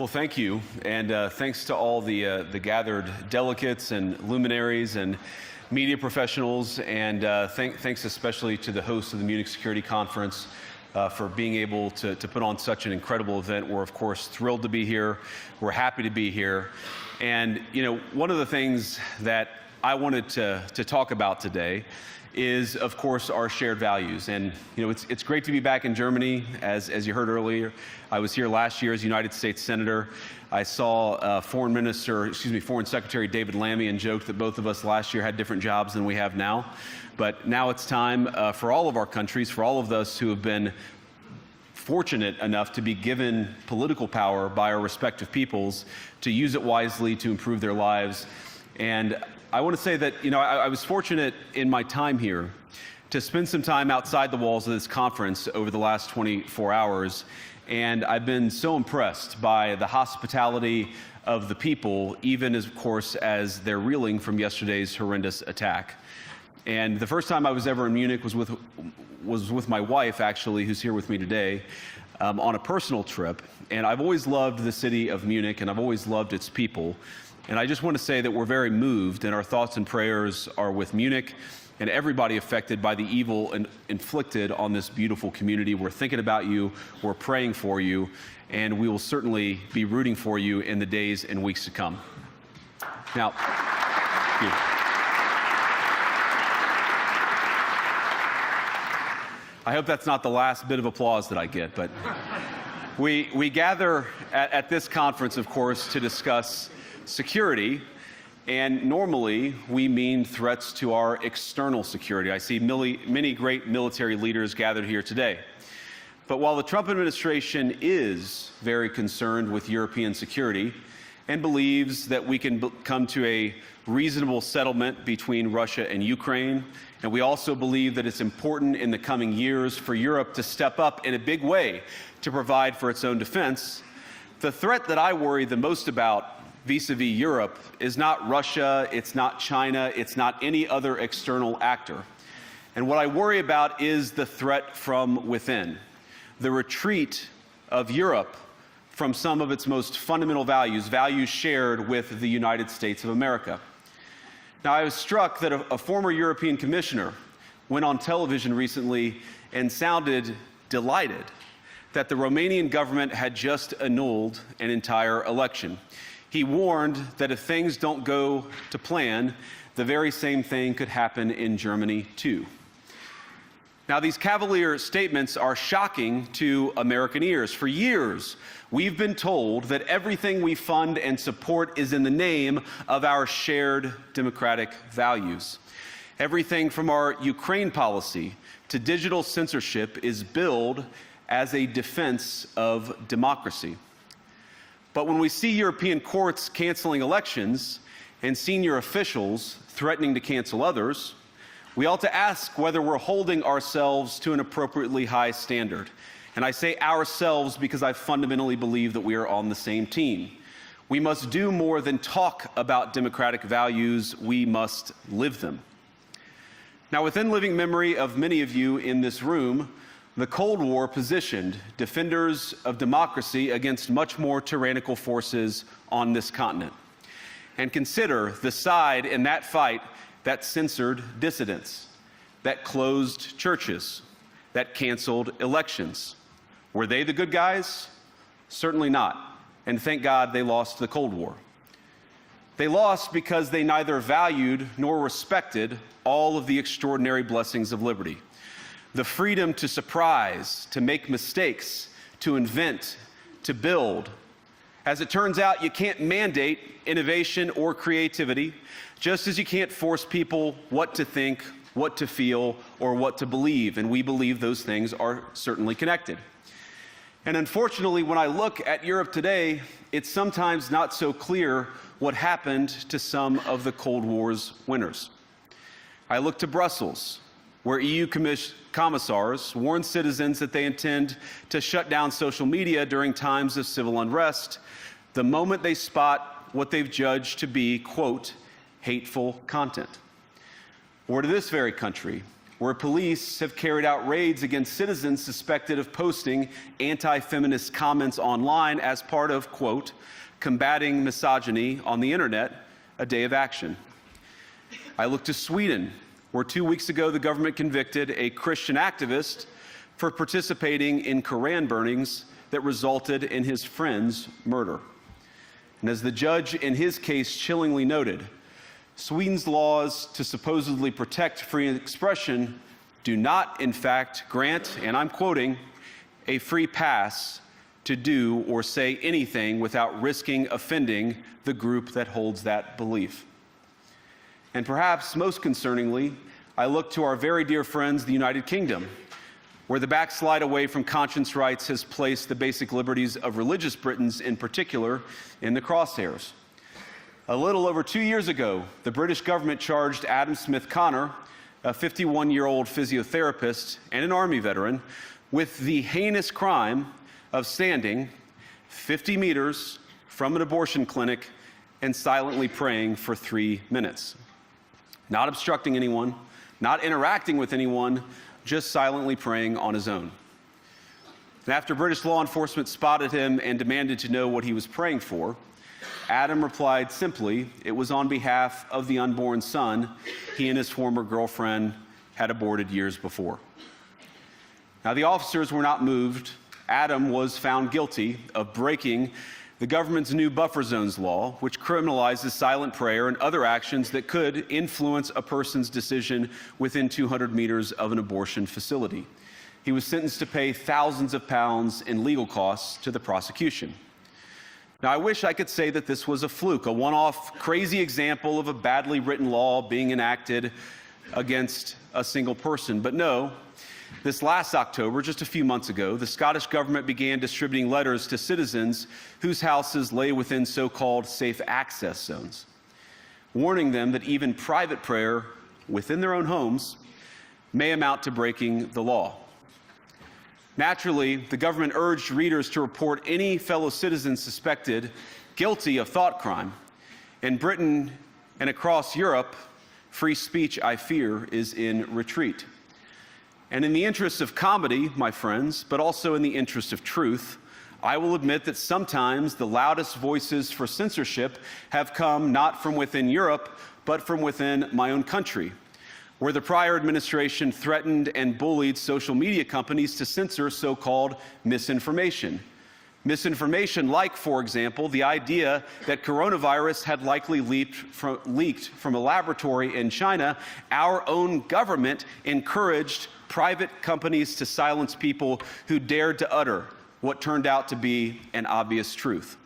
Well, thank you, and thanks to all the gathered delegates and luminaries and media professionals, and thanks especially to the hosts of the Munich Security Conference for being able to put on such an incredible event. We're, of course, thrilled to be here. We're happy to be here. And, you know, one of the things that I wanted to talk about today is, of course, our shared values. And, you know, it's great to be back in Germany. As you heard earlier, I was here last year as United States Senator. I saw Foreign Secretary David Lammy and joked that both of us last year had different jobs than we have now. But now it's time for all of our countries, for all of us who have been fortunate enough to be given political power by our respective peoples, to use it wisely to improve their lives. And I want to say that, you know, I was fortunate in my time here to spend some time outside the walls of this conference over the last 24 hours, and I've been so impressed by the hospitality of the people, even as, of course, as they're reeling from yesterday's horrendous attack. And the first time I was ever in Munich was with my wife, actually, who's here with me today, on a personal trip. And I've always loved the city of Munich, and I've always loved its people. And I just want to say that we're very moved, and our thoughts and prayers are with Munich and everybody affected by the evil inflicted on this beautiful community. We're thinking about you, we're praying for you, and we will certainly be rooting for you in the days and weeks to come. Now, thank you. I hope that's not the last bit of applause that I get, but we gather at this conference, of course, to discuss security, and normally we mean threats to our external security. I see many great military leaders gathered here today. But while the Trump administration is very concerned with European security and believes that we can come to a reasonable settlement between Russia and Ukraine, and we also believe that it's important in the coming years for Europe to step up in a big way to provide for its own defense, the threat that I worry the most about vis-a-vis Europe is not Russia, it's not China, it's not any other external actor. And what I worry about is the threat from within, the retreat of Europe from some of its most fundamental values, values shared with the United States of America. Now, I was struck that a former European commissioner went on television recently and sounded delighted that the Romanian government had just annulled an entire election. He warned that if things don't go to plan, the very same thing could happen in Germany too. Now, these cavalier statements are shocking to American ears. For years, we've been told that everything we fund and support is in the name of our shared democratic values. Everything from our Ukraine policy to digital censorship is billed as a defense of democracy. But when we see European courts canceling elections and senior officials threatening to cancel others, we ought to ask whether we're holding ourselves to an appropriately high standard. And I say ourselves because I fundamentally believe that we are on the same team. We must do more than talk about democratic values, we must live them. Now, within living memory of many of you in this room, the Cold War positioned defenders of democracy against much more tyrannical forces on this continent. And consider the side in that fight that censored dissidents, that closed churches, that canceled elections. Were they the good guys? Certainly not. And thank God they lost the Cold War. They lost because they neither valued nor respected all of the extraordinary blessings of liberty. The freedom to surprise, to make mistakes, to invent, to build. As it turns out, you can't mandate innovation or creativity, just as you can't force people what to think, what to feel, or what to believe. And we believe those things are certainly connected. And unfortunately, when I look at Europe today, it's sometimes not so clear what happened to some of the Cold War's winners. I look to Brussels, where EU commissars warn citizens that they intend to shut down social media during times of civil unrest the moment they spot what they've judged to be, quote, hateful content. Or to this very country, where police have carried out raids against citizens suspected of posting anti-feminist comments online as part of, quote, combating misogyny on the internet, a day of action. I look to Sweden, where 2 weeks ago the government convicted a Christian activist for participating in Koran burnings that resulted in his friend's murder. And as the judge in his case chillingly noted, Sweden's laws to supposedly protect free expression do not, in fact, grant, and I'm quoting, a free pass to do or say anything without risking offending the group that holds that belief. And perhaps most concerningly, I look to our very dear friends, the United Kingdom, where the backslide away from conscience rights has placed the basic liberties of religious Britons in particular in the crosshairs. A little over 2 years ago, the British government charged Adam Smith Connor, a 51-year-old physiotherapist and an Army veteran, with the heinous crime of standing 50 meters from an abortion clinic and silently praying for 3 minutes. Not obstructing anyone, not interacting with anyone, just silently praying on his own. And after British law enforcement spotted him and demanded to know what he was praying for, Adam replied simply, it was on behalf of the unborn son he and his former girlfriend had aborted years before. Now, the officers were not moved. Adam was found guilty of breaking the government's new buffer zones law, which criminalizes silent prayer and other actions that could influence a person's decision within 200 meters of an abortion facility. He was sentenced to pay thousands of pounds in legal costs to the prosecution. Now, I wish I could say that this was a fluke, a one-off crazy example of a badly written law being enacted against a single person. But no, this last October, just a few months ago, the Scottish government began distributing letters to citizens whose houses lay within so-called safe access zones, warning them that even private prayer within their own homes may amount to breaking the law. Naturally, the government urged readers to report any fellow citizen suspected guilty of thought crime. In Britain and across Europe, free speech, I fear, is in retreat. And in the interest of comedy, my friends, but also in the interest of truth, I will admit that sometimes the loudest voices for censorship have come not from within Europe, but from within my own country, where the prior administration threatened and bullied social media companies to censor so-called misinformation. Misinformation like, for example, the idea that coronavirus had likely leaked from a laboratory in China. Our own government encouraged private companies to silence people who dared to utter what turned out to be an obvious truth.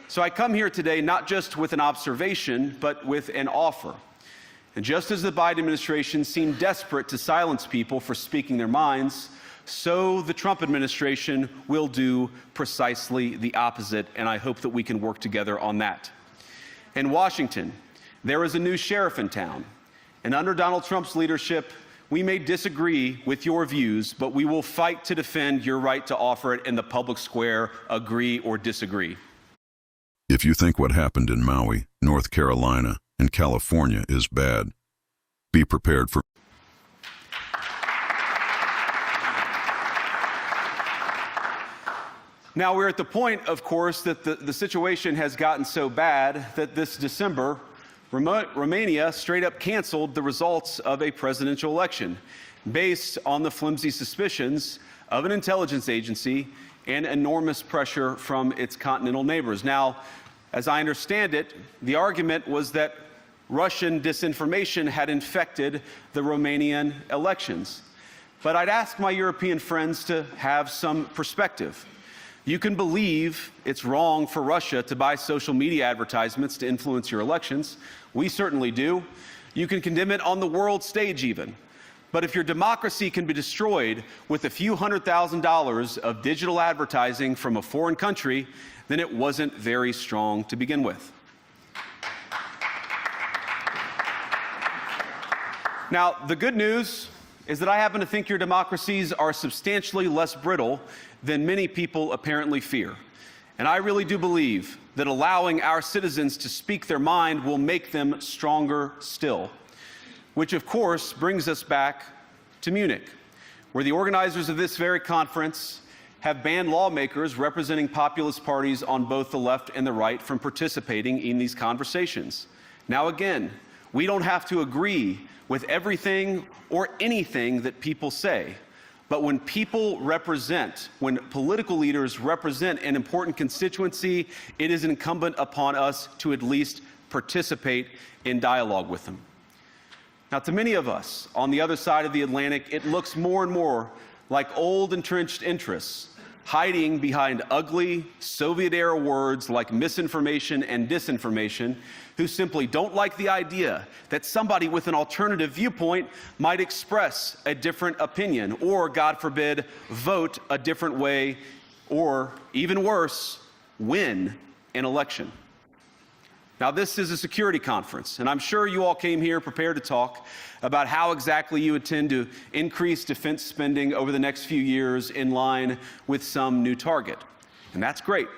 So I come here today not just with an observation, but with an offer. And just as the Biden administration seemed desperate to silence people for speaking their minds, so the Trump administration will do precisely the opposite, and I hope that we can work together on that. In Washington, there is a new sheriff in town, and under Donald Trump's leadership, we may disagree with your views, but we will fight to defend your right to offer it in the public square, agree or disagree. If you think what happened in Maui, North Carolina, and California is bad, be prepared for. Now, we're at the point, of course, that the situation has gotten so bad that this December, Romania straight up canceled the results of a presidential election based on the flimsy suspicions of an intelligence agency and enormous pressure from its continental neighbors. Now, as I understand it, the argument was that Russian disinformation had infected the Romanian elections. But I'd ask my European friends to have some perspective. You can believe it's wrong for Russia to buy social media advertisements to influence your elections. We certainly do. You can condemn it on the world stage even. But if your democracy can be destroyed with a few $100,000 of digital advertising from a foreign country, then it wasn't very strong to begin with. Now, the good news is that I happen to think your democracies are substantially less brittle than many people apparently fear. And I really do believe that allowing our citizens to speak their mind will make them stronger still. which of course brings us back to Munich, where the organizers of this very conference have banned lawmakers representing populist parties on both the left and the right from participating in these conversations. Now again, we don't have to agree with everything or anything that people say, but when when political leaders represent an important constituency, it is incumbent upon us to at least participate in dialogue with them. Now, to many of us on the other side of the Atlantic, it looks more and more like old entrenched interests hiding behind ugly Soviet-era words like misinformation and disinformation, who simply don't like the idea that somebody with an alternative viewpoint might express a different opinion or, God forbid, vote a different way or, even worse, win an election. Now, this is a security conference, and I'm sure you all came here prepared to talk about how exactly you intend to increase defense spending over the next few years in line with some new target. And that's great,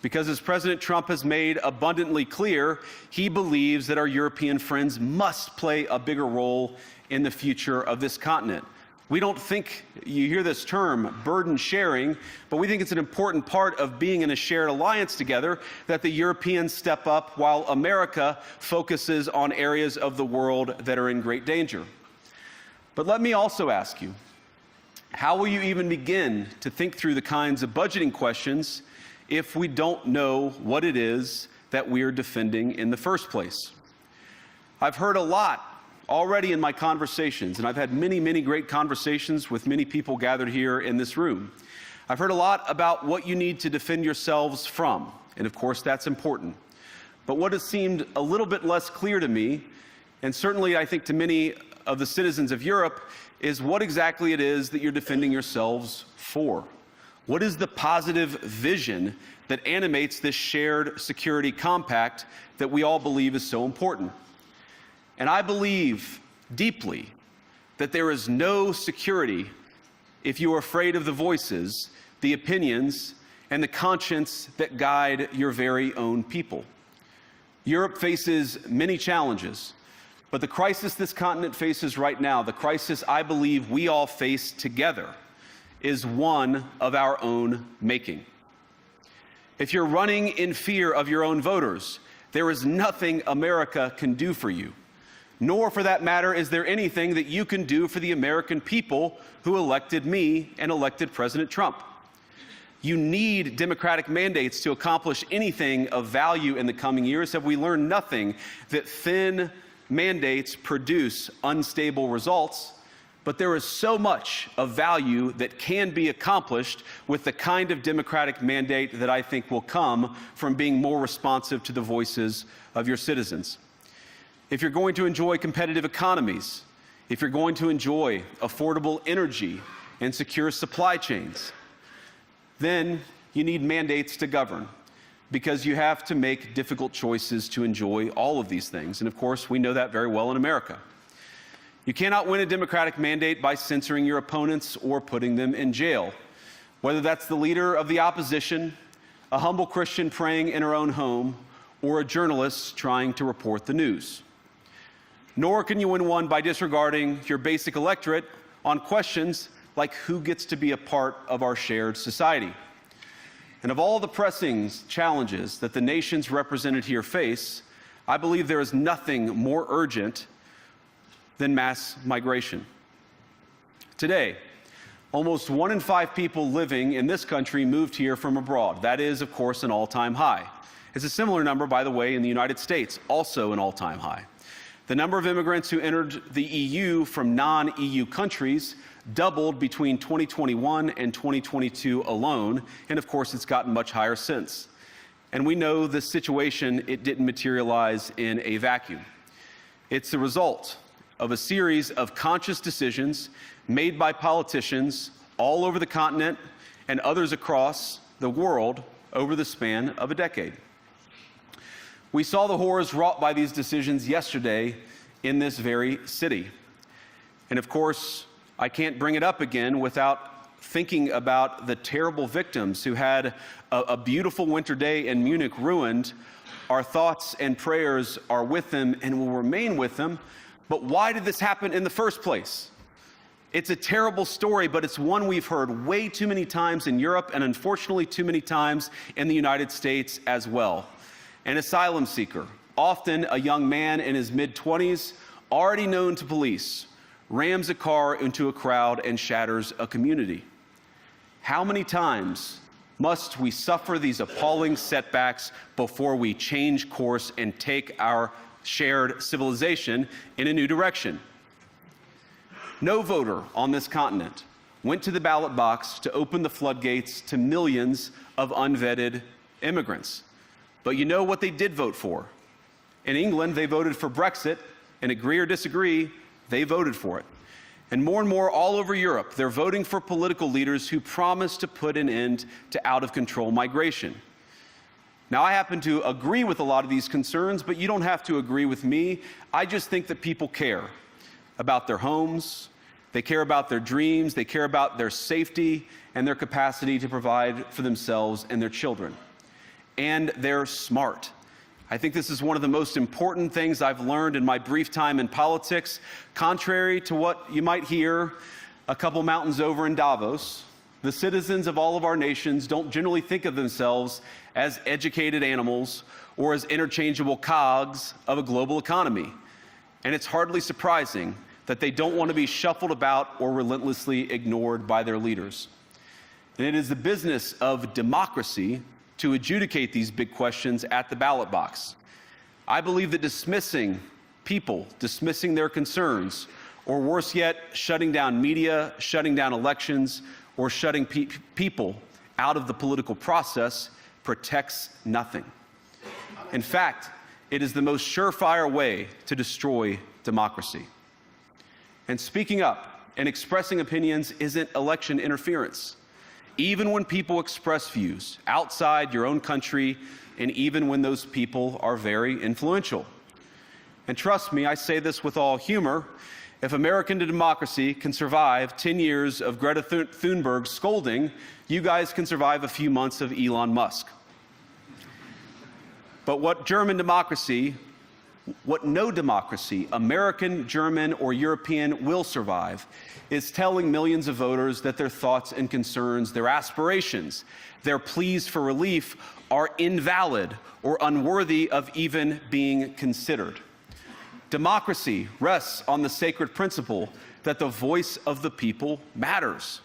because as President Trump has made abundantly clear, he believes that our European friends must play a bigger role in the future of this continent. We don't think, you hear this term, burden sharing, but we think it's an important part of being in a shared alliance together that the Europeans step up while America focuses on areas of the world that are in great danger. But let me also ask you, how will you even begin to think through the kinds of budgeting questions if we don't know what it is that we're defending in the first place? I've heard a lot already in my conversations, and I've had many, many great conversations with many people gathered here in this room. I've heard a lot about what you need to defend yourselves from, and of course that's important. But what has seemed a little bit less clear to me, and certainly I think to many of the citizens of Europe, is what exactly it is that you're defending yourselves for. What is the positive vision that animates this shared security compact that we all believe is so important? And I believe deeply that there is no security if you are afraid of the voices, the opinions, and the conscience that guide your very own people. Europe faces many challenges, but the crisis this continent faces right now, the crisis I believe we all face together, is one of our own making. If you're running in fear of your own voters, there is nothing America can do for you. Nor, for that matter, is there anything that you can do for the American people who elected me and elected President Trump. You need democratic mandates to accomplish anything of value in the coming years. Have we learned nothing that thin mandates produce unstable results? But there is so much of value that can be accomplished with the kind of democratic mandate that I think will come from being more responsive to the voices of your citizens. If you're going to enjoy competitive economies, if you're going to enjoy affordable energy and secure supply chains, then you need mandates to govern, because you have to make difficult choices to enjoy all of these things. And of course, we know that very well in America. You cannot win a democratic mandate by censoring your opponents or putting them in jail, whether that's the leader of the opposition, a humble Christian praying in her own home, or a journalist trying to report the news. Nor can you win one by disregarding your basic electorate on questions like who gets to be a part of our shared society. And of all the pressing challenges that the nations represented here face, I believe there is nothing more urgent than mass migration. Today, almost 1 in 5 people living in this country moved here from abroad. That is, of course, an all-time high. It's a similar number, by the way, in the United States, also an all-time high. The number of immigrants who entered the EU from non-EU countries doubled between 2021 and 2022 alone, and of course it's gotten much higher since. And we know the situation, it didn't materialize in a vacuum. It's the result of a series of conscious decisions made by politicians all over the continent and others across the world over the span of a decade. We saw the horrors wrought by these decisions yesterday in this very city. And of course, I can't bring it up again without thinking about the terrible victims who had a beautiful winter day in Munich ruined. Our thoughts and prayers are with them and will remain with them. But why did this happen in the first place? It's a terrible story, but it's one we've heard way too many times in Europe and unfortunately too many times in the United States as well. An asylum seeker, often a young man in his mid-20s, already known to police, rams a car into a crowd and shatters a community. How many times must we suffer these appalling setbacks before we change course and take our shared civilization in a new direction? No voter on this continent went to the ballot box to open the floodgates to millions of unvetted immigrants. But you know what they did vote for? In England, they voted for Brexit, and agree or disagree, they voted for it. And more all over Europe, they're voting for political leaders who promise to put an end to out-of-control migration. Now, I happen to agree with a lot of these concerns, but you don't have to agree with me. I just think that people care about their homes, they care about their dreams, they care about their safety and their capacity to provide for themselves and their children. And they're smart. I think this is one of the most important things I've learned in my brief time in politics. Contrary to what you might hear a couple mountains over in Davos, the citizens of all of our nations don't generally think of themselves as educated animals or as interchangeable cogs of a global economy. And it's hardly surprising that they don't want to be shuffled about or relentlessly ignored by their leaders. And it is the business of democracy to adjudicate these big questions at the ballot box. I believe that dismissing people, dismissing their concerns, or worse yet, shutting down media, shutting down elections, or shutting people out of the political process protects nothing. In fact, it is the most surefire way to destroy democracy. And speaking up and expressing opinions isn't election interference. Even when people express views outside your own country, and even when those people are very influential. And trust me, I say this with all humor, if American democracy can survive 10 years of Greta Thunberg scolding, you guys can survive a few months of Elon Musk. But what no democracy, American, German, or European, will survive is telling millions of voters that their thoughts and concerns, their aspirations, their pleas for relief are invalid or unworthy of even being considered. Democracy rests on the sacred principle that the voice of the people matters.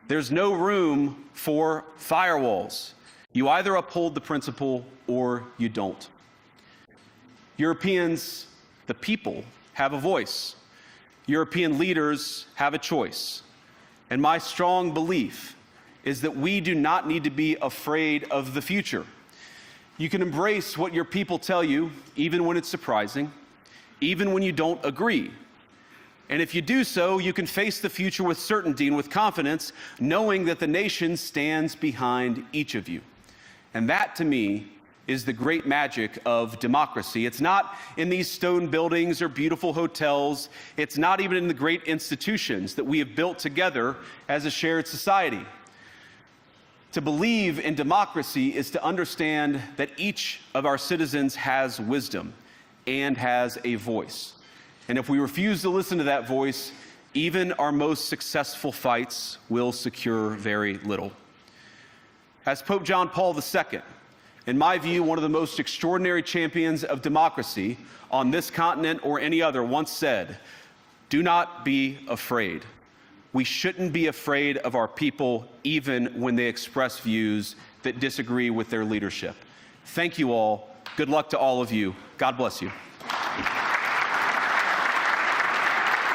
There's no room for firewalls. You either uphold the principle or you don't. Europeans, the people, have a voice. European leaders have a choice. And my strong belief is that we do not need to be afraid of the future. You can embrace what your people tell you, even when it's surprising, even when you don't agree. And if you do so, you can face the future with certainty and with confidence, knowing that the nation stands behind each of you. And that, to me, is the great magic of democracy. It's not in these stone buildings or beautiful hotels. It's not even in the great institutions that we have built together as a shared society. To believe in democracy is to understand that each of our citizens has wisdom and has a voice. And if we refuse to listen to that voice, even our most successful fights will secure very little. As Pope John Paul II, in my view, one of the most extraordinary champions of democracy on this continent or any other, once said, "Do not be afraid." We shouldn't be afraid of our people, even when they express views that disagree with their leadership. Thank you all. Good luck to all of you. God bless you.